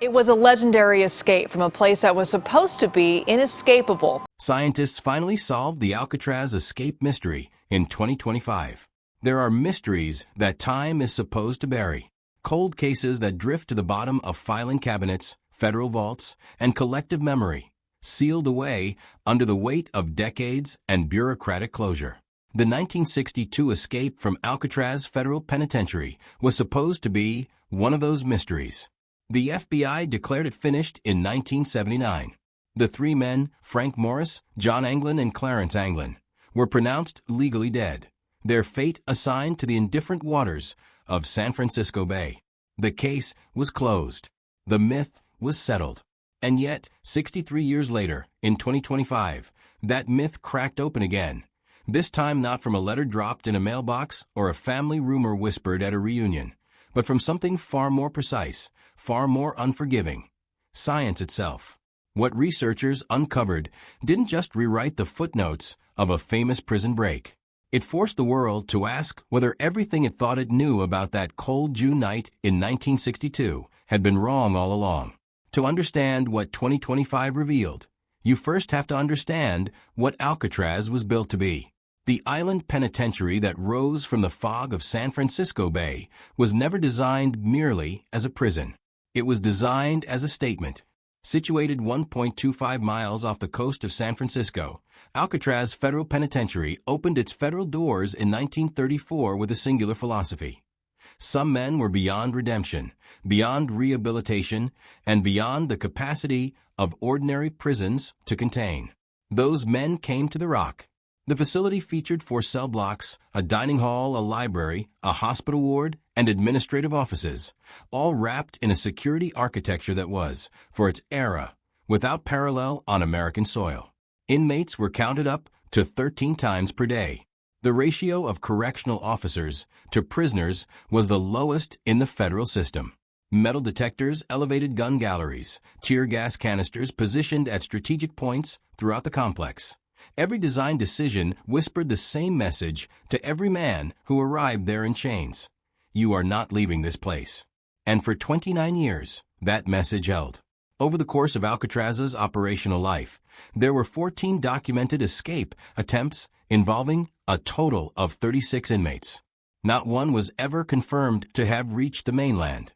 It was a legendary escape from a place that was supposed to be inescapable. Scientists finally solved the Alcatraz escape mystery in 2025. There are mysteries that time is supposed to bury. Cold cases that drift to the bottom of filing cabinets, federal vaults, and collective memory, sealed away under the weight of decades and bureaucratic closure. The 1962 escape from Alcatraz Federal Penitentiary was supposed to be one of those mysteries. The FBI declared it finished in 1979. The three men, Frank Morris, John Anglin, and Clarence Anglin, were pronounced legally dead, their fate assigned to the indifferent waters of San Francisco Bay. The case was closed. The myth was settled. And yet, 63 years later, in 2025, that myth cracked open again. This time not from a letter dropped in a mailbox or a family rumor whispered at a reunion, but from something far more precise, far more unforgiving: science itself. What researchers uncovered didn't just rewrite the footnotes of a famous prison break. It forced the world to ask whether everything it thought it knew about that cold June night in 1962 had been wrong all along. To understand what 2025 revealed, you first have to understand what Alcatraz was built to be. The island penitentiary that rose from the fog of San Francisco Bay was never designed merely as a prison. It was designed as a statement. Situated 1.25 miles off the coast of San Francisco, Alcatraz Federal Penitentiary opened its federal doors in 1934 with a singular philosophy. Some men were beyond redemption, beyond rehabilitation, and beyond the capacity of ordinary prisons to contain. Those men came to the Rock. The facility featured 4 cell blocks, a dining hall, a library, a hospital ward, and administrative offices, all wrapped in a security architecture that was, for its era, without parallel on American soil. Inmates were counted up to 13 times per day. The ratio of correctional officers to prisoners was the lowest in the federal system. Metal detectors, elevated gun galleries, tear gas canisters positioned at strategic points throughout the complex. Every design decision whispered the same message to every man who arrived there in chains: you are not leaving this place. And for 29 years, that message held. Over the course of Alcatraz's operational life, there were 14 documented escape attempts involving a total of 36 inmates. Not one was ever confirmed to have reached the mainland.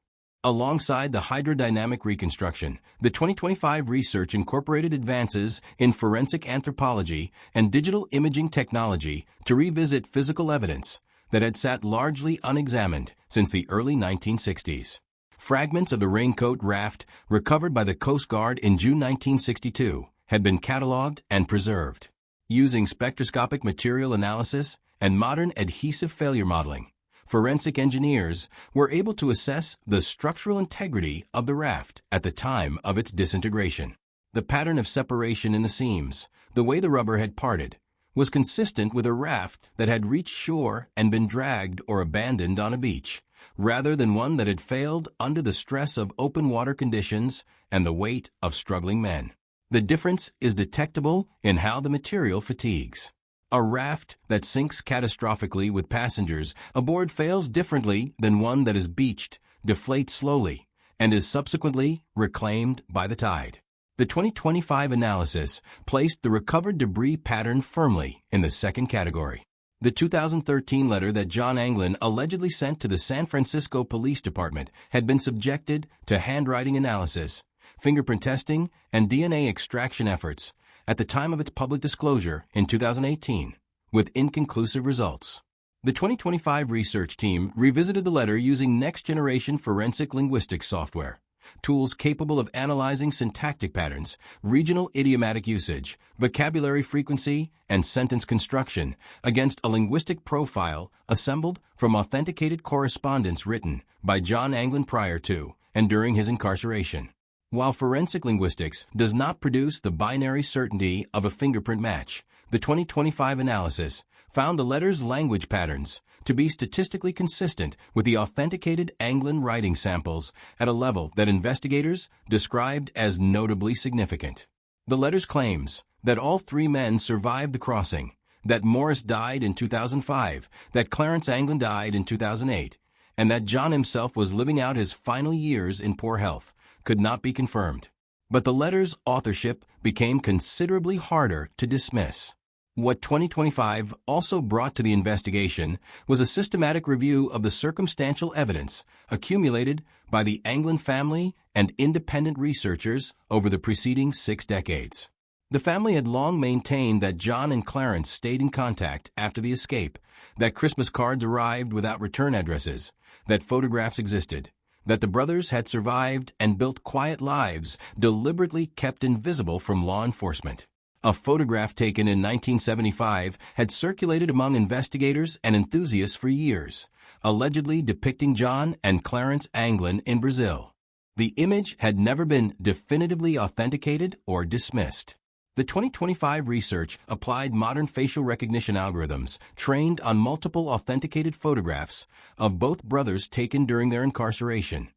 Alongside the hydrodynamic reconstruction, the 2025 research incorporated advances in forensic anthropology and digital imaging technology to revisit physical evidence that had sat largely unexamined since the early 1960s. Fragments of the raincoat raft recovered by the Coast Guard in June 1962 had been cataloged and preserved. Using spectroscopic material analysis and modern adhesive failure modeling, forensic engineers were able to assess the structural integrity of the raft at the time of its disintegration. The pattern of separation in the seams, the way the rubber had parted, was consistent with a raft that had reached shore and been dragged or abandoned on a beach, rather than one that had failed under the stress of open water conditions and the weight of struggling men. The difference is detectable in how the material fatigues. A raft that sinks catastrophically with passengers aboard fails differently than one that is beached, deflates slowly, and is subsequently reclaimed by the tide. The 2025 analysis placed the recovered debris pattern firmly in the second category. The 2013 letter that John Anglin allegedly sent to the San Francisco Police Department had been subjected to handwriting analysis, fingerprint testing, and DNA extraction efforts at the time of its public disclosure in 2018, with inconclusive results. The 2025 research team revisited the letter using next-generation forensic linguistics software, tools capable of analyzing syntactic patterns, regional idiomatic usage, vocabulary frequency, and sentence construction against a linguistic profile assembled from authenticated correspondence written by John Anglin prior to and during his incarceration. While forensic linguistics does not produce the binary certainty of a fingerprint match, the 2025 analysis found the letter's language patterns to be statistically consistent with the authenticated Anglin writing samples at a level that investigators described as notably significant. The letter's claims that all 3 men survived the crossing, that Morris died in 2005, that Clarence Anglin died in 2008, and that John himself was living out his final years in poor health, could not be confirmed. But the letter's authorship became considerably harder to dismiss. What 2025 also brought to the investigation was a systematic review of the circumstantial evidence accumulated by the Anglin family and independent researchers over the preceding 6 decades. The family had long maintained that John and Clarence stayed in contact after the escape, that Christmas cards arrived without return addresses, that photographs existed, that the brothers had survived and built quiet lives deliberately kept invisible from law enforcement. A photograph taken in 1975 had circulated among investigators and enthusiasts for years, allegedly depicting John and Clarence Anglin in Brazil. The image had never been definitively authenticated or dismissed. The 2025 research applied modern facial recognition algorithms trained on multiple authenticated photographs of both brothers taken during their incarceration,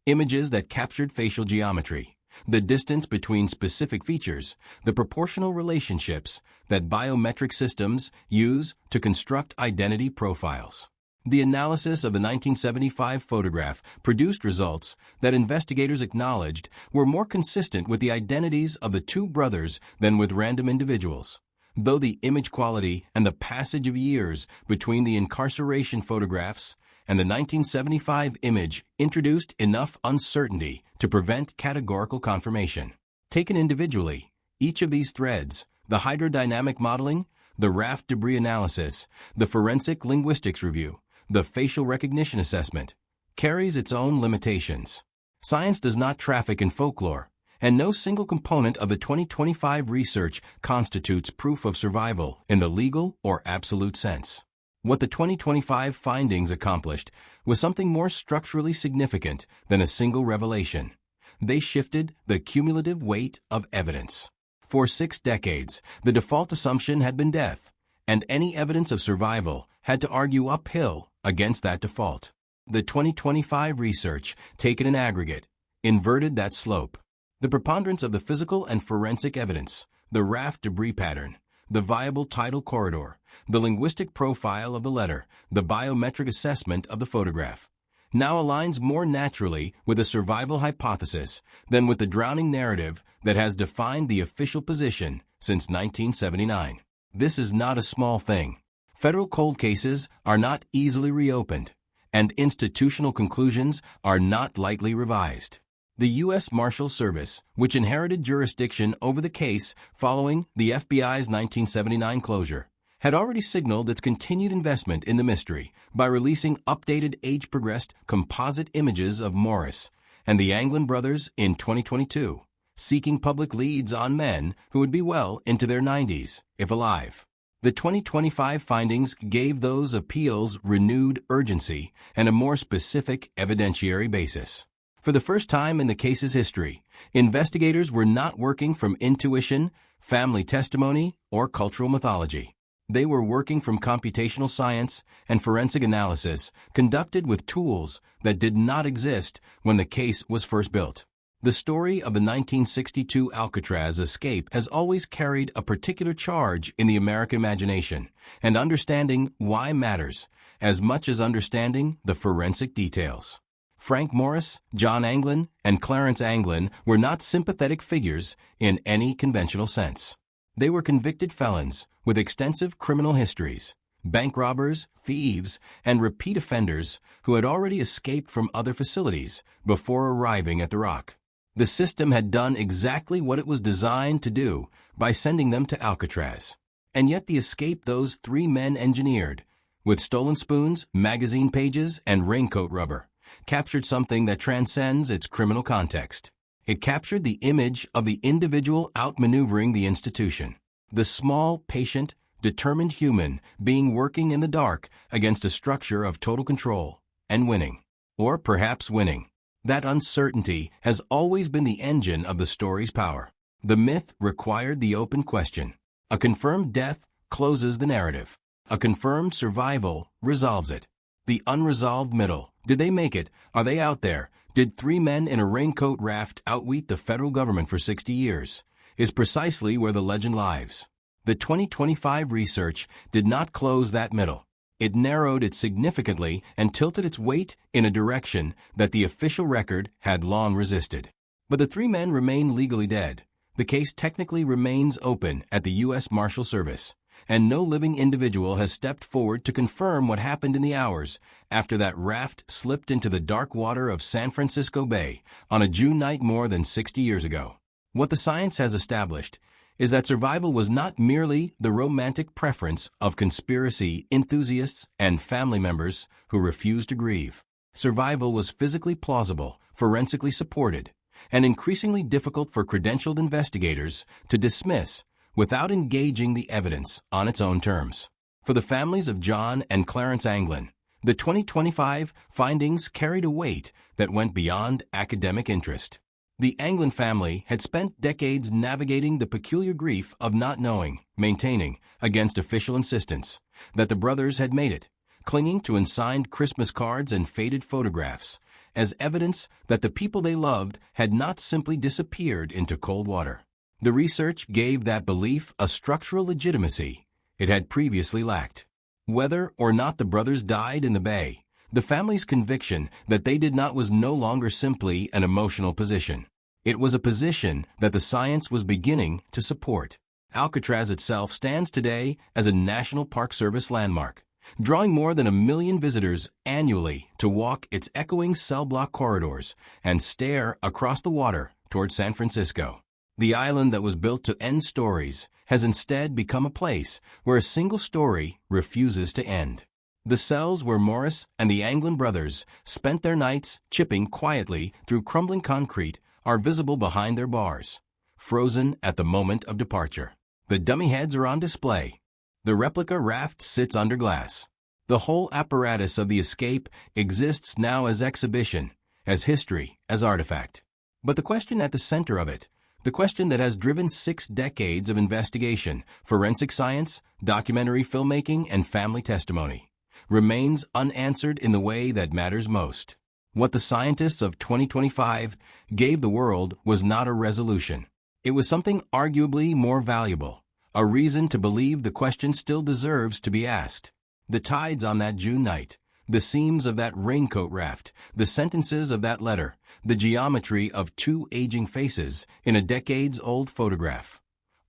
images that captured facial geometry, the distance between specific features, the proportional relationships that biometric systems use to construct identity profiles. The analysis of the 1975 photograph produced results that investigators acknowledged were more consistent with the identities of the 2 brothers than with random individuals. Though the image quality and the passage of years between the incarceration photographs and the 1975 image introduced enough uncertainty to prevent categorical confirmation. Taken individually, each of these threads, the hydrodynamic modeling, the raft debris analysis, the forensic linguistics review, the facial recognition assessment, carries its own limitations. Science does not traffic in folklore, and no single component of the 2025 research constitutes proof of survival in the legal or absolute sense. What the 2025 findings accomplished was something more structurally significant than a single revelation. They shifted the cumulative weight of evidence. For 6 decades, the default assumption had been death, and any evidence of survival had to argue uphill against that default. The 2025 research, taken in aggregate, inverted that slope. The preponderance of the physical and forensic evidence, the raft debris pattern, the viable tidal corridor, the linguistic profile of the letter, the biometric assessment of the photograph, now aligns more naturally with a survival hypothesis than with the drowning narrative that has defined the official position since 1979. This is not a small thing. Federal cold cases are not easily reopened, and institutional conclusions are not lightly revised. The U.S. Marshals Service, which inherited jurisdiction over the case following the FBI's 1979 closure, had already signaled its continued investment in the mystery by releasing updated age-progressed composite images of Morris and the Anglin brothers in 2022, seeking public leads on men who would be well into their 90s, if alive. The 2025 findings gave those appeals renewed urgency and a more specific evidentiary basis. For the first time in the case's history, investigators were not working from intuition, family testimony, or cultural mythology. They were working from computational science and forensic analysis conducted with tools that did not exist when the case was first built. The story of the 1962 Alcatraz escape has always carried a particular charge in the American imagination, and understanding why matters as much as understanding the forensic details. Frank Morris, John Anglin, and Clarence Anglin were not sympathetic figures in any conventional sense. They were convicted felons with extensive criminal histories, bank robbers, thieves, and repeat offenders who had already escaped from other facilities before arriving at the Rock. The system had done exactly what it was designed to do by sending them to Alcatraz. And yet the escape those 3 men engineered, with stolen spoons, magazine pages, and raincoat rubber, captured something that transcends its criminal context. It captured the image of the individual outmaneuvering the institution, the small, patient, determined human being working in the dark against a structure of total control and winning, or perhaps winning. That uncertainty has always been the engine of the story's power. The myth required the open question. A confirmed death closes the narrative. A confirmed survival resolves it. The unresolved middle. Did they make it? Are they out there? Did 3 men in a raincoat raft outwit the federal government for 60 years? Is precisely where the legend lies. The 2025 research did not close that middle. It narrowed it significantly and tilted its weight in a direction that the official record had long resisted. But the three men remain legally dead. The case technically remains open at the U.S. Marshal Service, and no living individual has stepped forward to confirm what happened in the hours after that raft slipped into the dark water of San Francisco Bay on a June night more than 60 years ago. What the science has established is that survival was not merely the romantic preference of conspiracy enthusiasts and family members who refused to grieve. Survival was physically plausible, forensically supported, and increasingly difficult for credentialed investigators to dismiss without engaging the evidence on its own terms. For the families of John and Clarence Anglin, the 2025 findings carried a weight that went beyond academic interest. The Anglin family had spent decades navigating the peculiar grief of not knowing, maintaining, against official insistence, that the brothers had made it, clinging to unsigned Christmas cards and faded photographs, as evidence that the people they loved had not simply disappeared into cold water. The research gave that belief a structural legitimacy it had previously lacked. Whether or not the brothers died in the bay, the family's conviction that they did not was no longer simply an emotional position. It was a position that the science was beginning to support. Alcatraz itself stands today as a National Park Service landmark, drawing more than 1 million visitors annually to walk its echoing cell block corridors and stare across the water toward San Francisco. The island that was built to end stories has instead become a place where a single story refuses to end. The cells where Morris and the Anglin brothers spent their nights chipping quietly through crumbling concrete are visible behind their bars, frozen at the moment of departure. The dummy heads are on display. The replica raft sits under glass. The whole apparatus of the escape exists now as exhibition, as history, as artifact. But the question at the center of it, the question that has driven 6 decades of investigation, forensic science, documentary filmmaking, and family testimony, remains unanswered in the way that matters most. What the scientists of 2025 gave the world was not a resolution. It was something arguably more valuable, a reason to believe the question still deserves to be asked. The tides on that June night, the seams of that raincoat raft, the sentences of that letter, the geometry of 2 aging faces in a decades-old photograph.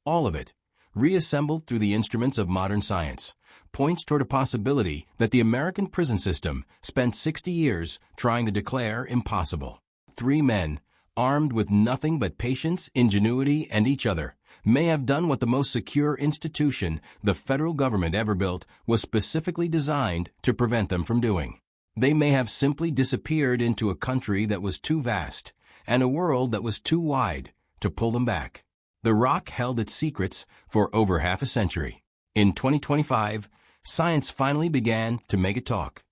All of it, reassembled through the instruments of modern science, points toward a possibility that the American prison system spent 60 years trying to declare impossible. 3 men, armed with nothing but patience, ingenuity, and each other, may have done what the most secure institution the federal government ever built was specifically designed to prevent them from doing. They may have simply disappeared into a country that was too vast and a world that was too wide to pull them back. The rock held its secrets for over half a century. In 2025, science finally began to make it talk.